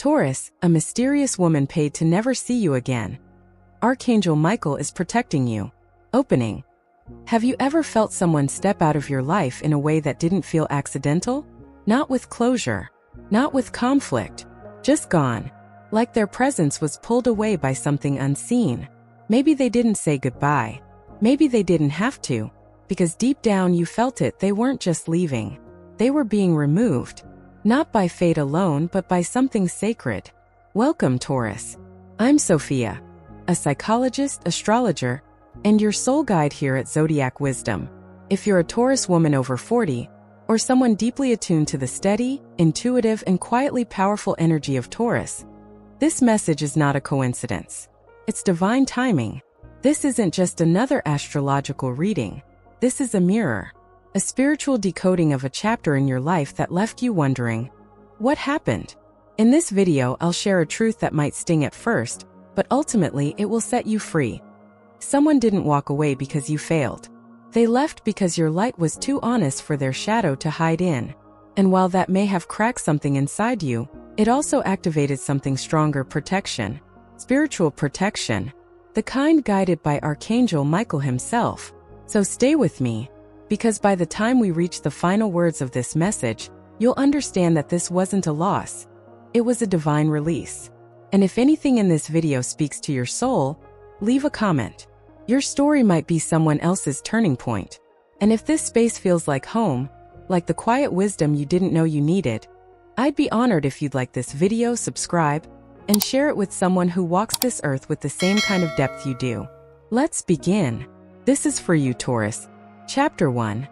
Taurus, a mysterious woman paid to never see you again. Archangel Michael is protecting you. Opening. Have you ever felt someone step out of your life in a way that didn't feel accidental? Not with closure. Not with conflict. Just gone. Like their presence was pulled away by something unseen. Maybe they didn't say goodbye. Maybe they didn't have to. Because deep down you felt it, they weren't just leaving. They were being removed. Not by fate alone, but by something sacred. Welcome, Taurus. I'm Sophia, a psychologist, astrologer, and your soul guide here at Zodiac Wisdom. If you're a Taurus woman over 40, or someone deeply attuned to the steady, intuitive, and quietly powerful energy of Taurus, this message is not a coincidence. It's divine timing. This isn't just another astrological reading. This is a mirror, a spiritual decoding of a chapter in your life that left you wondering, what happened? In this video, I'll share a truth that might sting at first, but ultimately it will set you free. Someone didn't walk away because you failed. They left because your light was too honest for their shadow to hide in. And while that may have cracked something inside you, it also activated something stronger: protection. Spiritual protection. The kind guided by Archangel Michael himself. So stay with me, because by the time we reach the final words of this message, you'll understand that this wasn't a loss. It was a divine release. And if anything in this video speaks to your soul, leave a comment. Your story might be someone else's turning point. And if this space feels like home, like the quiet wisdom you didn't know you needed, I'd be honored if you'd like this video, subscribe, and share it with someone who walks this earth with the same kind of depth you do. Let's begin. This is for you, Taurus. Chapter 1.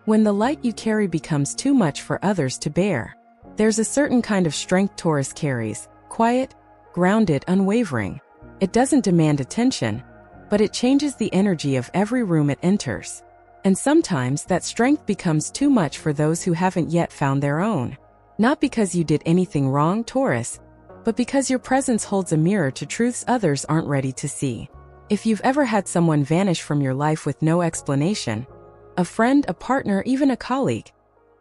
When the light you carry becomes too much for others to bear. There's a certain kind of strength Taurus carries, quiet, grounded, unwavering. It doesn't demand attention, but it changes the energy of every room it enters. And sometimes that strength becomes too much for those who haven't yet found their own. Not because you did anything wrong, Taurus, but because your presence holds a mirror to truths others aren't ready to see. If you've ever had someone vanish from your life with no explanation, a friend, a partner, even a colleague,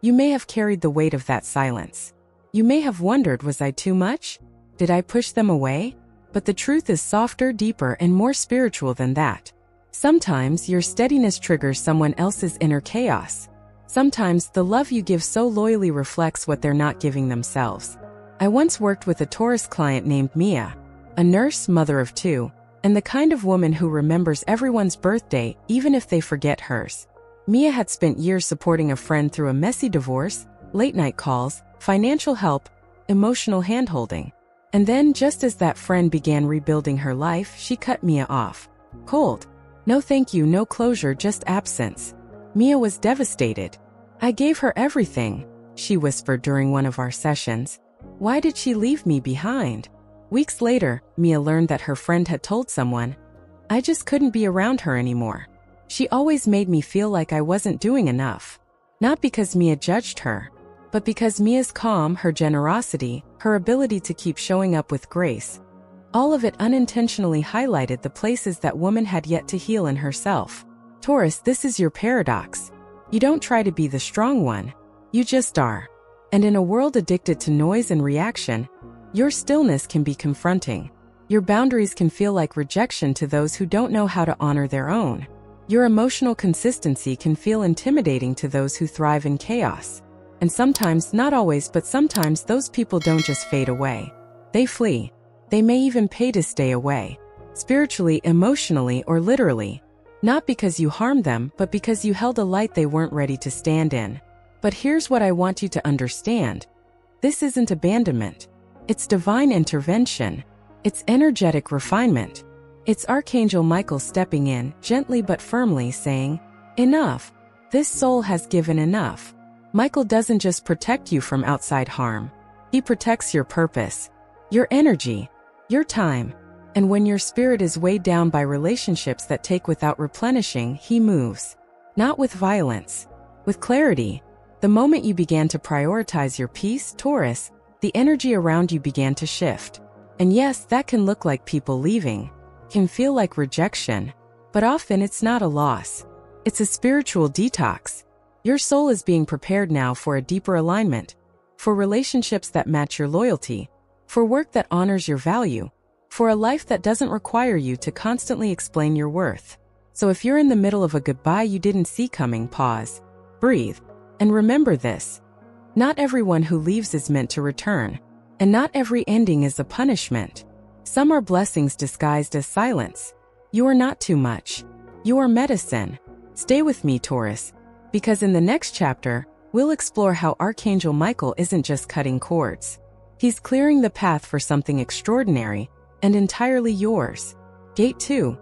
you may have carried the weight of that silence. You may have wondered, was I too much? Did I push them away? But the truth is softer, deeper, and more spiritual than that. Sometimes your steadiness triggers someone else's inner chaos. Sometimes the love you give so loyally reflects what they're not giving themselves. I once worked with a Taurus client named Mia, a nurse, mother of 2, and the kind of woman who remembers everyone's birthday even if they forget hers. Mia had spent years supporting a friend through a messy divorce, late-night calls, financial help, emotional handholding. And then, just as that friend began rebuilding her life, she cut Mia off. Cold. No thank you, no closure, just absence. Mia was devastated. I gave her everything, she whispered during one of our sessions. Why did she leave me behind? Weeks later, Mia learned that her friend had told someone, I just couldn't be around her anymore. She always made me feel like I wasn't doing enough. Not because Mia judged her, but because Mia's calm, her generosity, her ability to keep showing up with grace, all of it unintentionally highlighted the places that woman had yet to heal in herself. Taurus, this is your paradox. You don't try to be the strong one. You just are. And in a world addicted to noise and reaction, your stillness can be confronting. Your boundaries can feel like rejection to those who don't know how to honor their own. Your emotional consistency can feel intimidating to those who thrive in chaos. And sometimes, not always, but sometimes those people don't just fade away. They flee. They may even pay to stay away. Spiritually, emotionally, or literally. Not because you harmed them, but because you held a light they weren't ready to stand in. But here's what I want you to understand. This isn't abandonment. It's divine intervention. It's energetic refinement. It's Archangel Michael stepping in, gently but firmly saying, enough. This soul has given enough. Michael doesn't just protect you from outside harm. He protects your purpose, your energy, your time. And when your spirit is weighed down by relationships that take without replenishing, he moves. Not with violence, with clarity. The moment you began to prioritize your peace, Taurus, the energy around you began to shift. And yes, that can look like people leaving, can feel like rejection, but often it's not a loss. It's a spiritual detox. Your soul is being prepared now for a deeper alignment, for relationships that match your loyalty, for work that honors your value, for a life that doesn't require you to constantly explain your worth. So if you're in the middle of a goodbye you didn't see coming, pause, breathe, and remember this. Not everyone who leaves is meant to return, and not every ending is a punishment. Some are blessings disguised as silence. You are not too much. You are medicine. Stay with me, Taurus, because in the next chapter, we'll explore how Archangel Michael isn't just cutting cords. He's clearing the path for something extraordinary and entirely yours. Gate 2.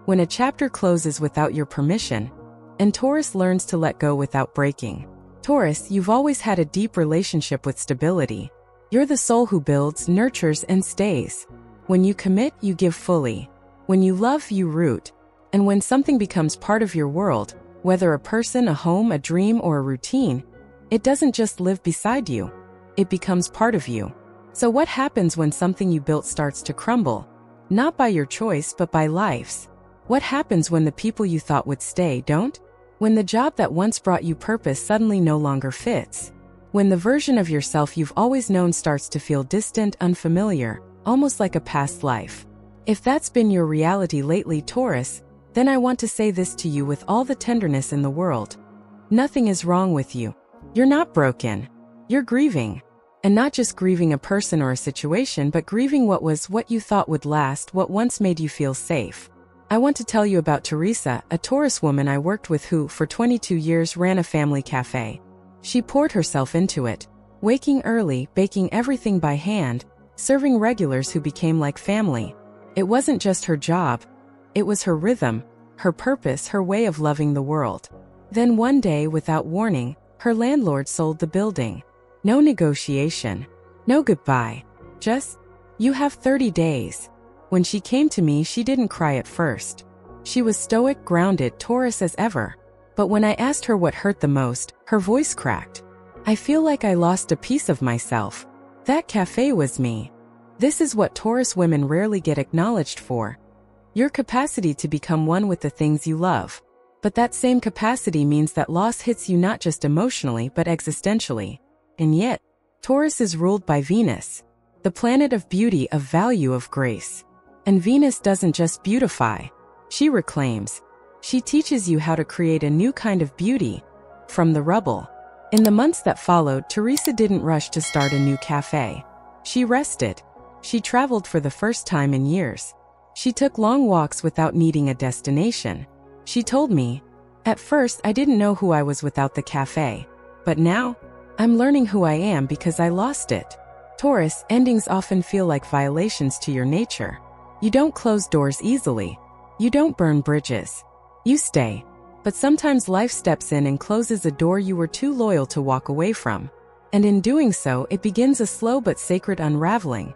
When a chapter closes without your permission, and Taurus learns to let go without breaking. Taurus, you've always had a deep relationship with stability. You're the soul who builds, nurtures, and stays. When you commit, you give fully. When you love, you root. And when something becomes part of your world, whether a person, a home, a dream, or a routine, it doesn't just live beside you. It becomes part of you. So what happens when something you built starts to crumble? Not by your choice, but by life's. What happens when the people you thought would stay don't? When the job that once brought you purpose suddenly no longer fits? When the version of yourself you've always known starts to feel distant, unfamiliar, almost like a past life? If that's been your reality lately, Taurus, then I want to say this to you with all the tenderness in the world. Nothing is wrong with you. You're not broken. You're grieving. And not just grieving a person or a situation, but grieving what was, what you thought would last, what once made you feel safe. I want to tell you about Teresa, a Taurus woman I worked with who, for 22 years, ran a family cafe. She poured herself into it, waking early, baking everything by hand, serving regulars who became like family. It wasn't just her job. It was her rhythm, her purpose, her way of loving the world. Then one day, without warning, her landlord sold the building. No negotiation. No goodbye. Just, you have 30 days. When she came to me, she didn't cry at first. She was stoic, grounded, Taurus as ever. But when I asked her what hurt the most, her voice cracked. I feel like I lost a piece of myself. That cafe was me. This is what Taurus women rarely get acknowledged for. Your capacity to become one with the things you love. But that same capacity means that loss hits you not just emotionally but existentially. And yet, Taurus is ruled by Venus, the planet of beauty, of value, of grace. And Venus doesn't just beautify. She reclaims. She teaches you how to create a new kind of beauty from the rubble. In the months that followed, Teresa didn't rush to start a new cafe. She rested. She traveled for the first time in years. She took long walks without needing a destination. She told me, at first I didn't know who I was without the cafe. But now, I'm learning who I am because I lost it. Taurus, endings often feel like violations to your nature. You don't close doors easily. You don't burn bridges. You stay. But sometimes life steps in and closes a door you were too loyal to walk away from. And in doing so, it begins a slow but sacred unraveling.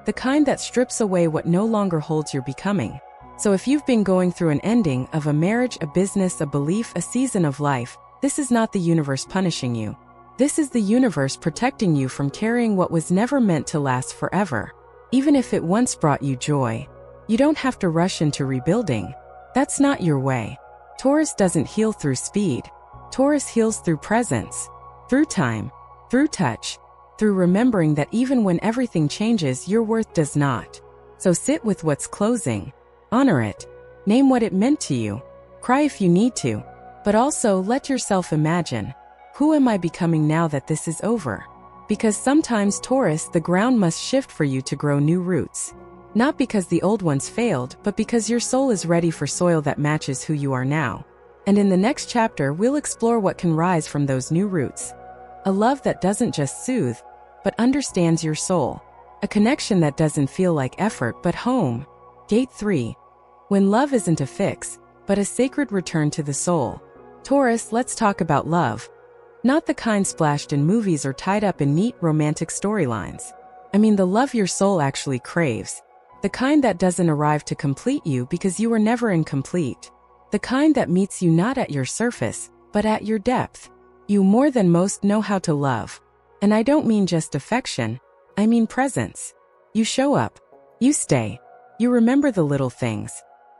The kind that strips away what no longer holds your becoming. So if you've been going through an ending of a marriage, a business, a belief, a season of life, this is not the universe punishing you. This is the universe protecting you from carrying what was never meant to last forever. Even if it once brought you joy, you don't have to rush into rebuilding. That's not your way. Taurus doesn't heal through speed. Taurus heals through presence, through time, through touch, through remembering that even when everything changes, your worth does not. So sit with what's closing. Honor it. Name what it meant to you. Cry if you need to. But also let yourself imagine, who am I becoming now that this is over? Because sometimes, Taurus, the ground must shift for you to grow new roots. Not because the old ones failed, but because your soul is ready for soil that matches who you are now. And in the next chapter, we'll explore what can rise from those new roots. A love that doesn't just soothe, but understands your soul. A connection that doesn't feel like effort, but home. Gate 3. When love isn't a fix, but a sacred return to the soul. Taurus, let's talk about love. Not the kind splashed in movies or tied up in neat romantic storylines. I mean the love your soul actually craves. The kind that doesn't arrive to complete you because you were never incomplete. The kind that meets you not at your surface, but at your depth. You more than most know how to love. And I don't mean just affection, I mean presence. You show up. You stay. You remember the little things.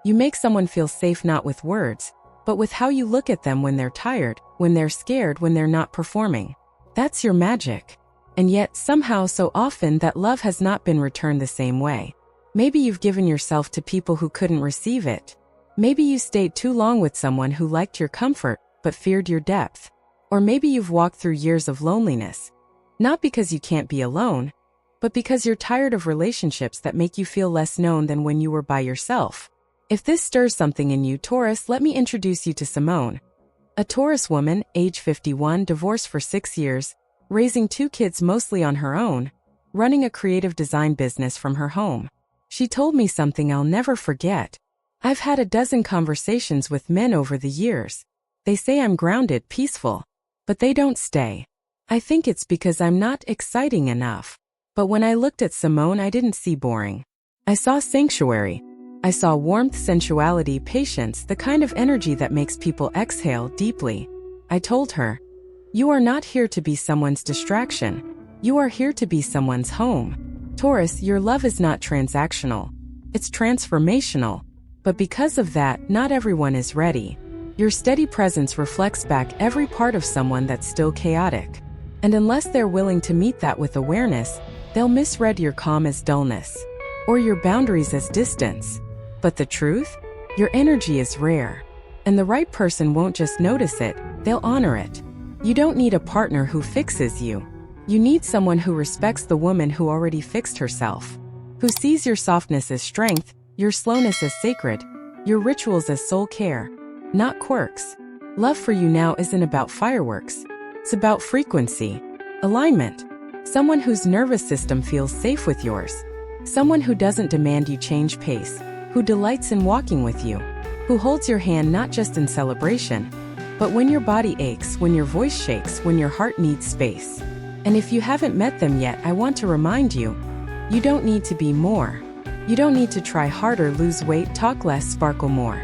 You make someone feel safe not with words, but with how you look at them when they're tired, when they're scared, when they're not performing. That's your magic. And yet, somehow so often that love has not been returned the same way. Maybe you've given yourself to people who couldn't receive it. Maybe you stayed too long with someone who liked your comfort, but feared your depth. Or maybe you've walked through years of loneliness. Not because you can't be alone, but because you're tired of relationships that make you feel less known than when you were by yourself. If this stirs something in you, Taurus, let me introduce you to Simone. A Taurus woman, age 51, divorced for 6 years, raising 2 kids mostly on her own, running a creative design business from her home. She told me something I'll never forget. I've had a dozen conversations with men over the years. They say I'm grounded, peaceful, but they don't stay. I think it's because I'm not exciting enough. But when I looked at Simone, I didn't see boring. I saw sanctuary. I saw warmth, sensuality, patience, the kind of energy that makes people exhale deeply. I told her, "You are not here to be someone's distraction. You are here to be someone's home." Taurus, your love is not transactional. It's transformational. But because of that, not everyone is ready. Your steady presence reflects back every part of someone that's still chaotic. And unless they're willing to meet that with awareness, they'll misread your calm as dullness, or your boundaries as distance. But the truth? Your energy is rare. And the right person won't just notice it, they'll honor it. You don't need a partner who fixes you. You need someone who respects the woman who already fixed herself, who sees your softness as strength, your slowness as sacred, your rituals as soul care, not quirks. Love for you now isn't about fireworks. It's about frequency, alignment. Someone whose nervous system feels safe with yours. Someone who doesn't demand you change pace, who delights in walking with you, who holds your hand not just in celebration, but when your body aches, when your voice shakes, when your heart needs space. And if you haven't met them yet, I want to remind you, you don't need to be more. You don't need to try harder, lose weight, talk less, sparkle more.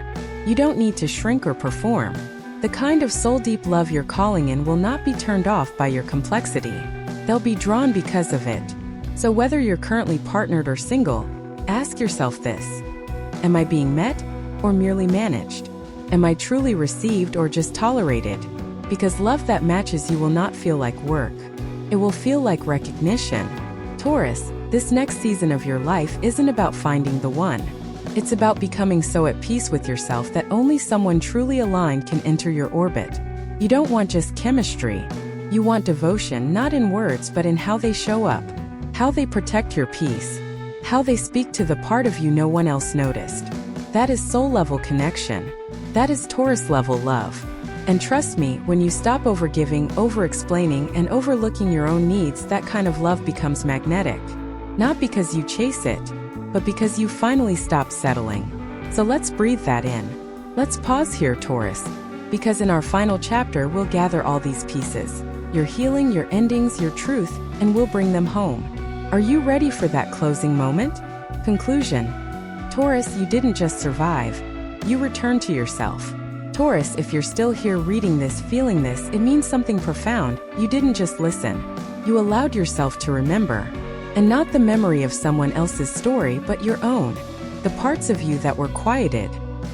You don't need to shrink or perform. The kind of soul-deep love you're calling in will not be turned off by your complexity. They'll be drawn because of it. So whether you're currently partnered or single, ask yourself this. Am I being met or merely managed? Am I truly received or just tolerated? Because love that matches you will not feel like work. It will feel like recognition. Taurus, this next season of your life isn't about finding the one. It's about becoming so at peace with yourself that only someone truly aligned can enter your orbit. You don't want just chemistry. You want devotion, not in words but in how they show up, how they protect your peace, how they speak to the part of you no one else noticed. That is soul-level connection. That is Taurus-level love. And trust me, when you stop overgiving, over-explaining, and overlooking your own needs, that kind of love becomes magnetic. Not because you chase it, but because you finally stop settling. So let's breathe that in. Let's pause here, Taurus, because in our final chapter we'll gather all these pieces. Your healing, your endings, your truth, and we'll bring them home. Are you ready for that closing moment? Conclusion. Taurus, you didn't just survive. You returned to yourself. Taurus, if you're still here reading this, feeling this, it means something profound. You didn't just listen. You allowed yourself to remember. And not the memory of someone else's story, but your own. The parts of you that were quieted.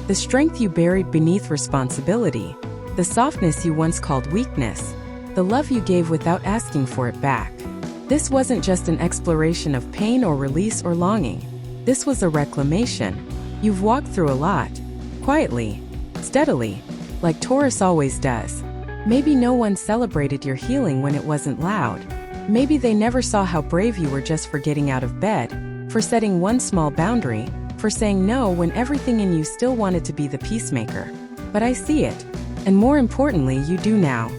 The strength you buried beneath responsibility. The softness you once called weakness. The love you gave without asking for it back. This wasn't just an exploration of pain or release or longing. This was a reclamation. You've walked through a lot. Quietly. Steadily. Like Taurus always does. Maybe no one celebrated your healing when it wasn't loud. Maybe they never saw how brave you were just for getting out of bed, for setting one small boundary, for saying no when everything in you still wanted to be the peacemaker. But I see it. And more importantly, you do now.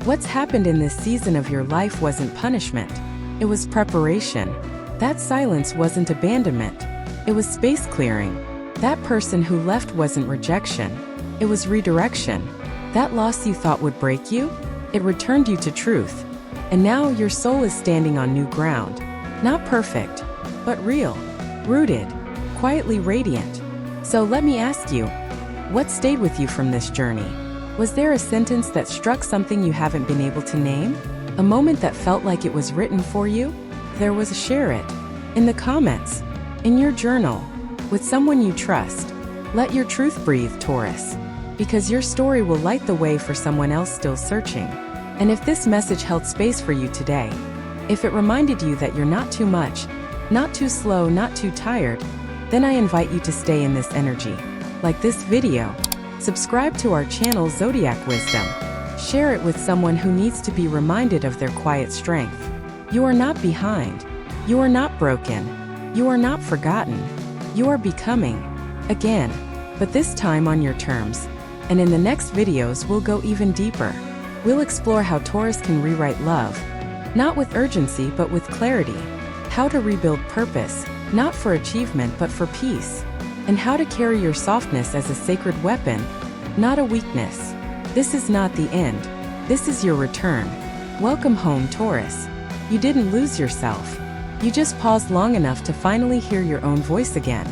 What's happened in this season of your life wasn't punishment. It was preparation. That silence wasn't abandonment. It was space clearing. That person who left wasn't rejection. It was redirection. That loss you thought would break you? It returned you to truth. And now your soul is standing on new ground. Not perfect, but real, rooted, quietly radiant. So let me ask you, what stayed with you from this journey? Was there a sentence that struck something you haven't been able to name? A moment that felt like it was written for you? There was. Share it. In the comments. In your journal. With someone you trust. Let your truth breathe, Taurus. Because your story will light the way for someone else still searching. And if this message held space for you today, If it reminded you that you're not too much, not too slow, not too tired, then I invite you to stay in this energy. Like this video, subscribe to our channel Zodiac Wisdom. Share it with someone who needs to be reminded of their quiet strength. You are not behind. You are not broken. You are not forgotten. You are becoming again, but this time on your terms. And in the next videos we'll go even deeper. We'll explore how Taurus can rewrite love, not with urgency but with clarity. How to rebuild purpose, not for achievement but for peace. And how to carry your softness as a sacred weapon, not a weakness. This is not the end. This is your return. Welcome home, Taurus. You didn't lose yourself. You just paused long enough to finally hear your own voice again.